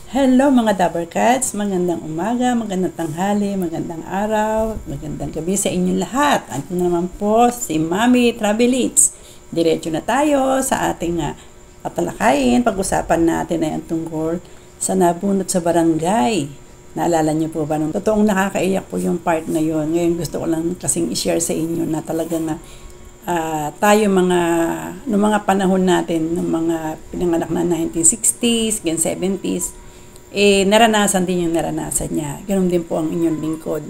Hello mga Dabbercats, magandang umaga, magandang tanghali, magandang araw, magandang gabi sa inyong lahat. Ako naman po si Mami Travelits. Diretso na tayo sa ating tatalakayin. Pag-usapan natin ay ang tungkol sa nabunot sa barangay. Naalala niyo po ba nung totoong nakakaiyak po yung part na yun. Ngayon gusto ko lang kasing i-share sa inyo na talagang tayo noong mga panahon natin, ng mga pinanganak na 1960s, 70s, naranasan din yung naranasan niya. Ganun din po ang inyong lingkod.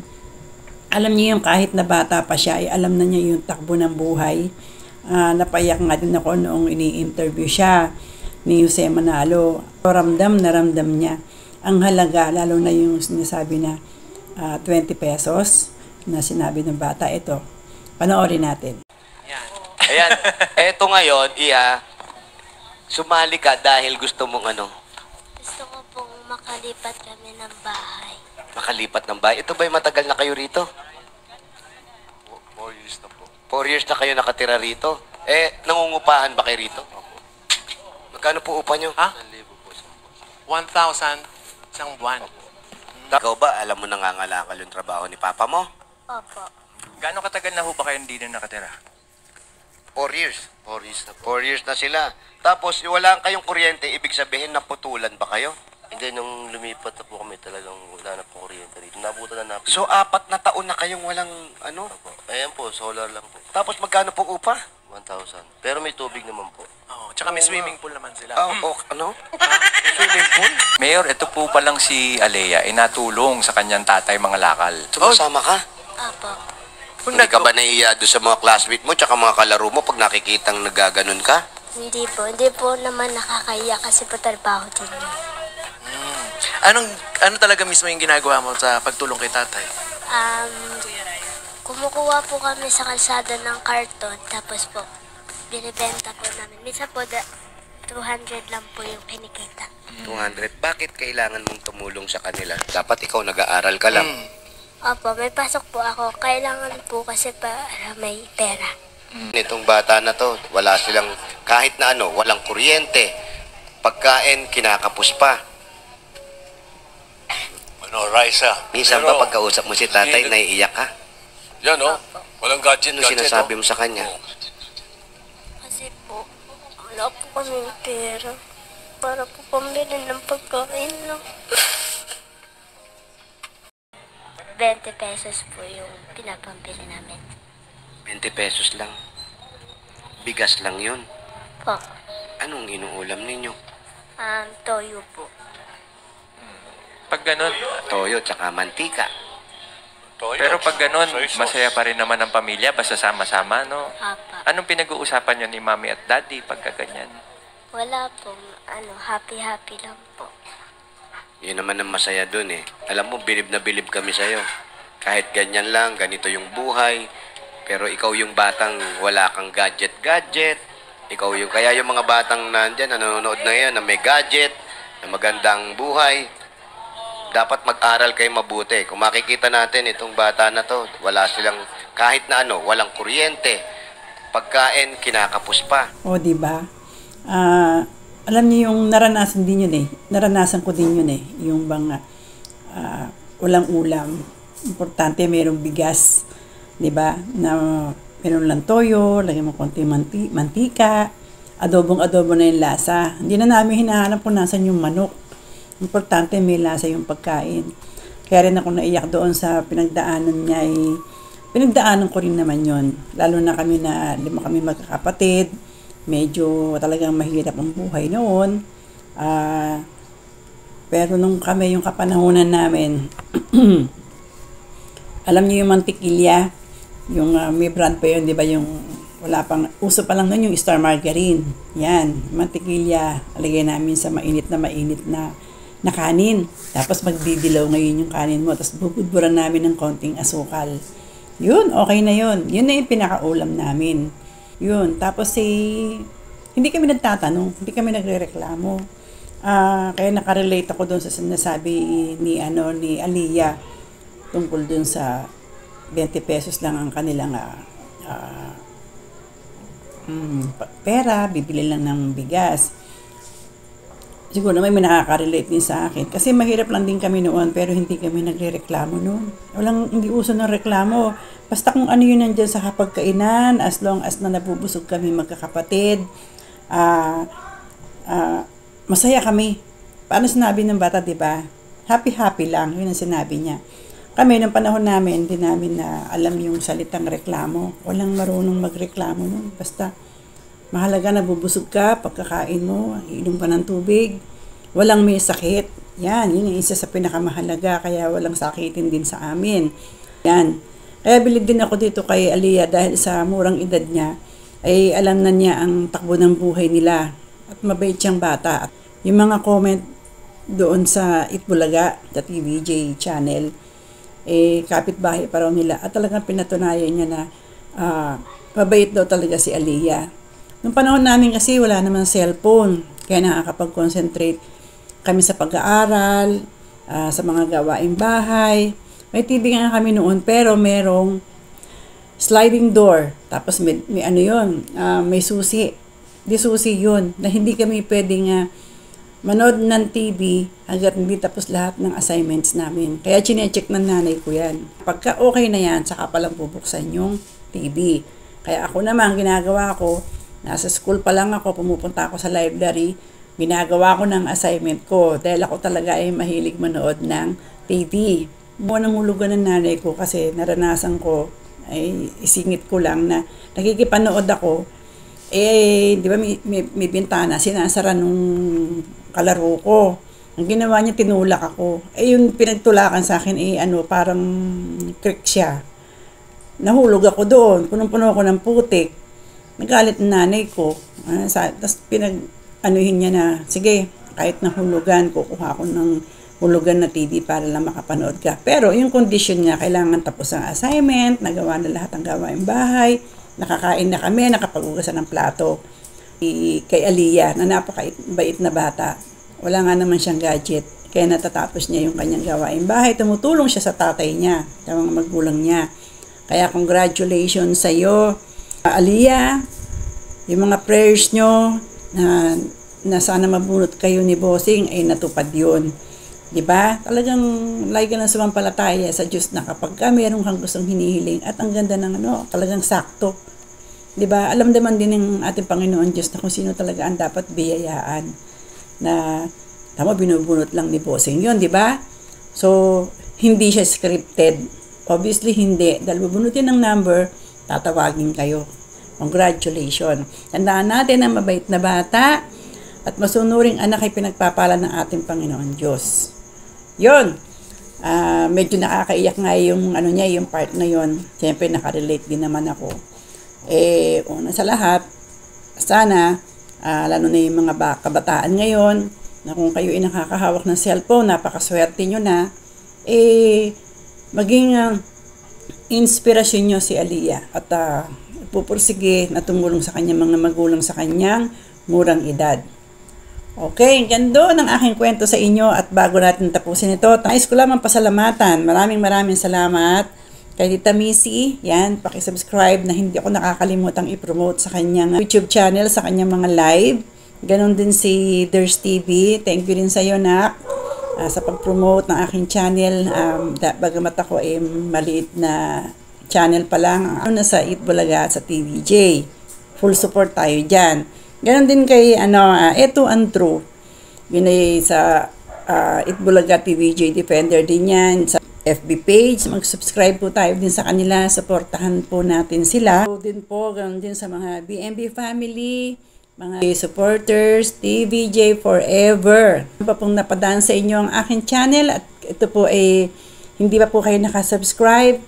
Alam niyo yung kahit na bata pa siya, alam na niya yung takbo ng buhay. Napaiyak nga din ako noong ini-interview siya ni Jose Manalo. Ramdam na ramdam niya ang halaga, lalo na yung sinasabi na 20 pesos na sinabi ng bata. Ito, panoorin natin. Ayan, eto ngayon, sumali ka dahil gusto mong Gusto ko pong makalipat kami ng bahay. makalipat ng bahay. Ito ba'y matagal na kayo rito? 4 years na po. 4 years na kayo nakatira rito. Nangungupahan ba kayo rito? Magkano po upa nyo? Ha? 1,000 isang buwan. Ikaw ba, alam mo nangangalakal yung trabaho ni Papa mo? Opo. Gaano katagal na ho ba kayo hindi na nakatira? 4 years. 4 years na po. 4 years na sila. Tapos, wala kayong kuryente, ibig sabihin naputulan ba kayo? Hindi, nung lumipat na po kami talagang wala na po kuryente rito. Nabutan na namin. So, 4 na taon na kayong walang Opo. Ayan po, solar lang po. Tapos, magkano pong upa? 1,000. Pero may tubig naman po. Oo, tsaka may swimming pool naman sila. Swimming pool? Mayor, ito po palang si Alea, natulong sa kanyang tatay mga lakal. Sumasama ka? Opo. Hindi ka ba nahiya doon sa mga classmate mo tsaka mga kalaro mo pag nakikitang nagaganon ka? Hindi po. Hindi po naman nakakaya kasi po trabaho din yun. Ano talaga mismo yung ginagawa mo sa pagtulong kay tatay? Kumukuha po kami sa kalsada ng karton, tapos po, binibenta po namin. Minsan po, 200 lang po yung kinikita. 200. Bakit kailangan mong tumulong sa kanila? Dapat ikaw nag-aaral ka lang. Opo, may pasok po ako. Kailangan po kasi para may pera. Itong bata na to, wala silang kahit na walang kuryente. Pagkain, kinakapos pa. Raisa. Minsan ba pagkausap mo si tatay, naiiyak ka? Yan, oh. Walang gadget, Ano sinasabi mo sa kanya? Kasi po, wala po kami pera. Para po pambili ng pagkain lang. 20 pesos po yung pinapambili namin. 20 pesos lang. Bigas lang yun. Po, Anong inuulam ninyo? toyo po. Pag ganun, Toyo tsaka mantika. pero pag ganun, masaya pa rin naman ang pamilya, basta sama-sama, no? Apa. Anong pinag-uusapan nyo ni mami at daddy pagka ganyan? Wala pong happy-happy lang po. Yun naman ang masaya dun eh. Alam mo, bilib na bilib kami sa'yo. Kahit ganyan lang, ganito yung buhay. Pero ikaw yung batang wala kang gadget-gadget. Kaya yung mga batang nandyan, nanonood na yan, na may gadget, na magandang buhay. Dapat mag-aral kayo mabuti. Kung makikita natin itong bata na to, wala silang kahit na walang kuryente. Pagkain, kinakapos pa. O, di ba? Alam niyo yung naranasan din yun eh. Naranasan ko din yun eh. Yung bang walang ulam. Importante mayroong bigas. Di ba? Na mayroon lang toyo, lagyan mo konti mantika, adobong-adobo na yung lasa. Hindi na namin hinahanap kung nasan yung manok. Importante may lasa yung pagkain. Kaya rin ako naiyak doon sa pinagdaanan niya. Pinagdaanan ko rin naman yon. Lalo na kami na 5 kami magkakapatid. Medyo talagang mahirap ang buhay noon. Pero nung kami yung kapanahunan namin, alam niyo yung mantikilya, yung may brand pa yun, di ba, yung uso pa lang nun yung Star Margarine. Yan, mantikilya, alagay namin sa mainit na kanin. Tapos magdidilaw ngayon yung kanin mo. Tapos bubudburan namin ng konting asukal. Yun, okay na yun. Yun na yung pinakaulam namin. Yun. Tapos hindi kami nagtatanong. Hindi kami nagrereklamo. Kaya nakarelate ako doon sa sinasabi ni Aliyah tungkol doon sa 20 pesos lang ang kanilang pera, bibili lang ng bigas. siguro may nakaka-relate din sa akin. Kasi mahirap lang din kami noon, pero hindi kami nagre-reklamo noon. Hindi uso ng reklamo. Basta kung ano yun nandyan sa hapagkainan, as long as na nabubusog kami magkakapatid, masaya kami. Paano sinabi ng bata, di ba? Happy-happy lang. Yun ang sinabi niya. Kami, nung panahon namin, hindi namin na alam yung salitang reklamo. Walang marunong magreklamo noon. Basta, mahalaga na bubusog ka, pagkakain mo, inom ka ng tubig, walang may sakit. Yan, yun yung isa sa pinakamahalaga, kaya walang sakitin din sa amin. Yan. Kaya bilib din ako dito kay Aliyah dahil sa murang edad niya, ay alam na niya ang takbo ng buhay nila. At mabait siyang bata. Yung mga comment doon sa Itbulaga, sa TVJ channel, kapitbahay pa raw nila. At talagang pinatunayan niya na mabait daw talaga si Aliyah. Nung panahon namin kasi wala naman cellphone, kaya nakakapag-concentrate kami sa pag-aaral, sa mga gawaing bahay. May TV nga kami noon, pero merong sliding door. Tapos may ano yun, may susi. Di susi yun, na hindi kami pwedeng manood ng TV hanggat hindi tapos lahat ng assignments namin. Kaya chinecheck ng nanay ko yan. Pagka okay na yan, saka palang bubuksan yung TV. Kaya ako naman, ginagawa ko, nasa school pa lang ako, pumupunta ako sa library, ginagawa ko ng assignment ko dahil ako talaga ay mahilig manood ng TV. Buwan ng hulugan ng nanay ko kasi naranasan ko, ay isingit ko lang na nakikipanood ako, di ba may bintana, sinasara nung kalaro ko. Ang ginawa niya, tinulak ako. Yung pinagtulakan sa akin, parang creek siya. Nahulog ako doon, punong-puno ako ng putik. Nagalit ng nanay ko. Tapos pinag-anuhin niya na, sige, kahit nahulugan, kukuha ko ng hulugan na TV para lang makapanood ka. Pero yung condition niya, kailangan tapos ang assignment, nagawa na lahat ng gawaing bahay, nakakain na kami, nakapag-ugasan ng plato. Kay Aliyah, na napakabait na bata. Wala nga naman siyang gadget. Kaya natatapos niya yung kanyang gawaing bahay. Tumutulong siya sa tatay niya, sa mga magulang niya. Kaya congratulations sa iyo, Aliyah. Yung mga prayers nyo na sana mabunot kayo ni Bossing ay natupad yun. Diba? Talagang lagi ka ng sumampalataya sa Diyos na kapag meron kang gustong hinihiling at ang ganda ng talagang sakto. Diba? Alam naman din ng ating Panginoon Diyos na kung sino talaga ang dapat biyayaan. Na tama, binubunot lang ni Bossing yun, diba? So, hindi siya scripted. Obviously, hindi. Dahil bubunutin ng number, tatawagin kayo. Congratulations. Tandaan natin ang mabait na bata at masunuring anak ay pinagpapala ng ating Panginoon Diyos. Yun. Medyo nakakaiyak nga yung yung part na yun. Siyempre, nakarelate din naman ako. Una sa lahat, sana, lalo na yung mga kabataan ngayon, na kung kayo ay nakakahawak ng cellphone, napakaswerte nyo na, maging inspirasyon nyo si Aliyah at pupursige na tumulong sa kanyang mga magulang sa kanyang murang edad. Okay, gando ng aking kwento sa inyo at bago natin tapusin ito, nais ko lamang pasalamatan. Maraming salamat kay Tita Missy. Yan, pakisubscribe na hindi ako nakakalimutang i-promote sa kanyang YouTube channel, sa kanyang mga live. Ganon din si Ders TV. Thank you din sa iyo, Nak, sa pag-promote ng aking channel. Bagamat ako ay maliit na channel pa lang, sa Itbulaga at sa TVJ. Full support tayo dyan. Ganon din kay Eto and True. Yun ay sa Itbulaga TVJ Defender din yan. Sa FB page, mag-subscribe po tayo din sa kanila. Supportahan po natin sila. So, din po, ganon din sa mga BMB family, mga supporters, TVJ Forever. Ano pa pong napadaan sa inyo ang aking channel at ito po ay hindi pa po kayo nakasubscribe.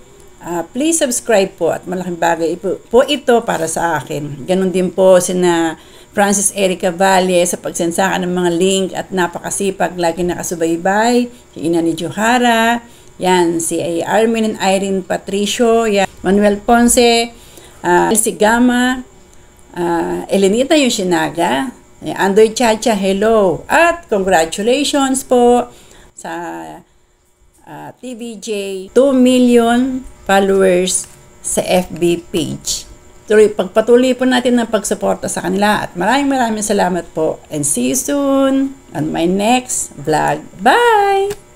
Please subscribe po at malaking bagay po ito para sa akin. Ganon din po sina Francis Erica Valle sa pagsensaka ng mga link at napakasipag, lagi nakasubaybay. Si Ina ni Johara, yan, si Armin and Irene Patricio, yan, Manuel Ponce, Elsie Gama, Elenita Yoshinaga, Andoy Chacha, hello, at congratulations po sa TVJ 2 million followers sa FB page. pagpatuloy po natin ng pagsuporta sa kanila at maraming salamat po and see you soon on my next vlog. Bye!